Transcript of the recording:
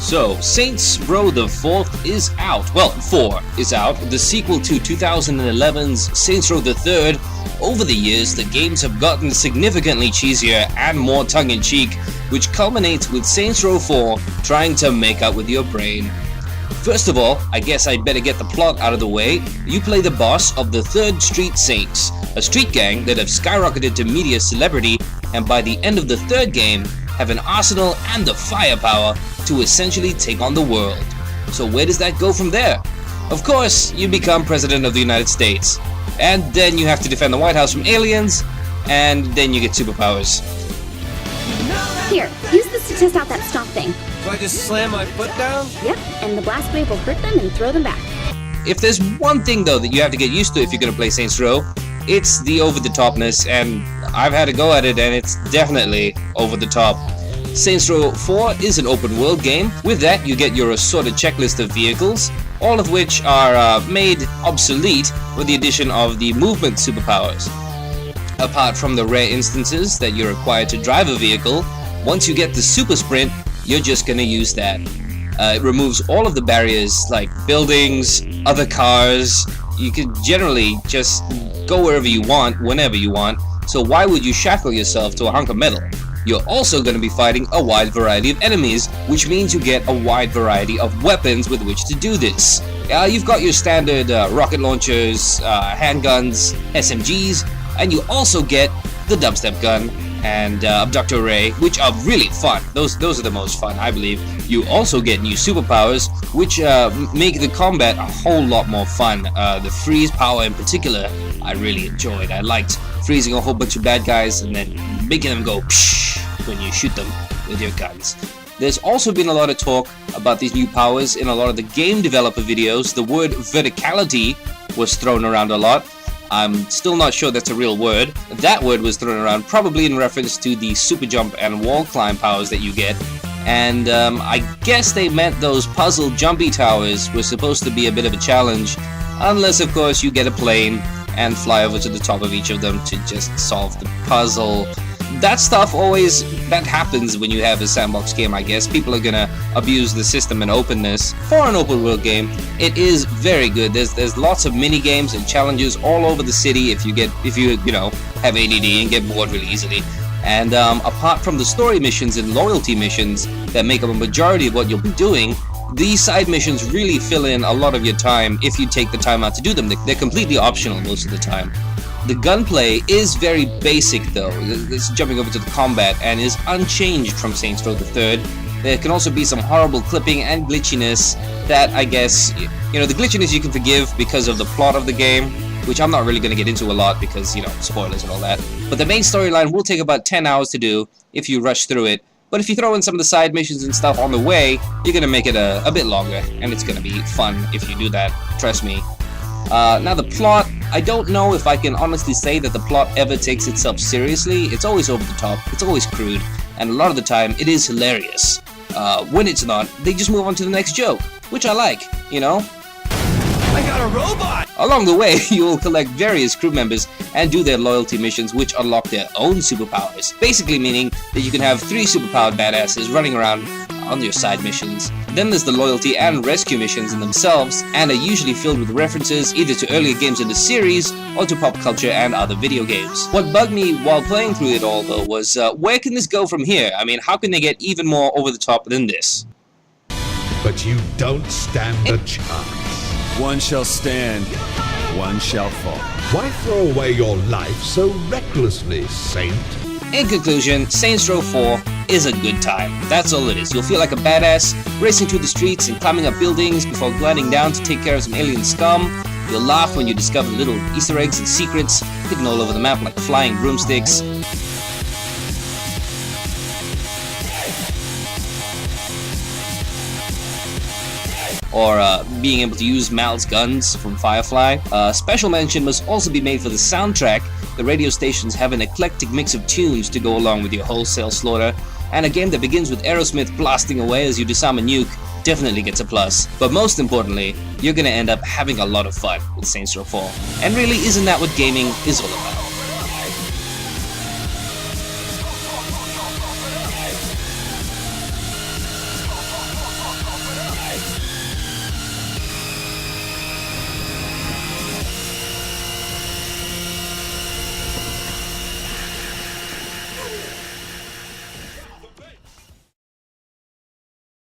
So, Saints Row the 4th is out. Well, 4 is out. The sequel to 2011's Saints Row the 3rd. Over the years, the games have gotten significantly cheesier and more tongue-in-cheek, which culminates with Saints Row 4 trying to make out with your brain. First of all, I guess I'd better get the plot out of the way. You play the boss of the 3rd Street Saints, a street gang that have skyrocketed to media celebrity, and by the end of the 3rd game, have an arsenal and the firepower to essentially take on the world. So where does that go from there? Of course, you become President of the United States, and then you have to defend the White House from aliens, and then you get superpowers. Here, use this to test out that stop thing. Do I just slam my foot down? Yep, and the blast wave will hurt them and throw them back. If there's one thing though that you have to get used to if you're gonna play Saints Row, it's the over-the-topness, and I've had a go at it and it's definitely over the top. Saints Row 4 is an open world game. With that, you get your assorted checklist of vehicles, all of which are made obsolete with the addition of the movement superpowers. Apart from the rare instances that you're required to drive a vehicle, once you get the super sprint, you're just gonna use that. It removes all of the barriers like buildings, other cars. You can generally just go wherever you want, whenever you want, so why would you shackle yourself to a hunk of metal? You're also going to be fighting a wide variety of enemies, which means you get a wide variety of weapons with which to do this. You've got your standard rocket launchers, handguns, SMGs, and you also get the dubstep gun and abductor ray, which are really fun. Those are the most fun, I believe. You also get new superpowers, which make the combat a whole lot more fun. The freeze power in particular, I really enjoyed. I liked freezing a whole bunch of bad guys and then making them go psh when you shoot them with your guns. There's also been a lot of talk about these new powers in a lot of the game developer videos. The word verticality was thrown around a lot. I'm still not sure that's a real word. That word was thrown around probably in reference to the super jump and wall climb powers that you get. And I guess they meant those puzzle jumpy towers were supposed to be a bit of a challenge. Unless, of course, you get a plane and fly over to the top of each of them to just solve the puzzle. That stuff that happens when you have a sandbox game, I guess. People are gonna abuse the system and openness. For an open world game, it is very good. There's lots of mini games and challenges all over the city if you have ADD and get bored really easily. And apart from the story missions and loyalty missions that make up a majority of what you'll be doing, these side missions really fill in a lot of your time if you take the time out to do them. They're completely optional most of the time. The gunplay is very basic though. It's jumping over to the combat and is unchanged from Saints Row the 3rd. There can also be some horrible clipping and glitchiness that I guess, the glitchiness you can forgive because of the plot of the game, which I'm not really going to get into a lot because, spoilers and all that. But the main storyline will take about 10 hours to do if you rush through it. But if you throw in some of the side missions and stuff on the way, you're going to make it a bit longer, and it's going to be fun if you do that, trust me. Now the plot, I don't know if I can honestly say that the plot ever takes itself seriously. It's always over the top, it's always crude, and a lot of the time it is hilarious. When it's not, they just move on to the next joke, which I like, I got a robot! Along the way, you will collect various crew members and do their loyalty missions, which unlock their own superpowers. Basically meaning that you can have 3 superpowered badasses running around on your side missions. Then there's the loyalty and rescue missions in themselves, and are usually filled with references either to earlier games in the series or to pop culture and other video games. What bugged me while playing through it all though was, where can this go from here? I mean, how can they get even more over the top than this? But you don't stand a chance. One shall stand, one shall fall. Why throw away your life so recklessly, Saint? In conclusion, Saints Row 4 is a good time. That's all it is. You'll feel like a badass, racing through the streets and climbing up buildings before gliding down to take care of some alien scum. You'll laugh when you discover little Easter eggs and secrets hidden all over the map like flying broomsticks. Or being able to use Mal's guns from Firefly. Special mention must also be made for the soundtrack. The radio stations have an eclectic mix of tunes to go along with your wholesale slaughter, and a game that begins with Aerosmith blasting away as you disarm a nuke definitely gets a plus. But most importantly, you're gonna end up having a lot of fun with Saints Row 4. And really, isn't that what gaming is all about?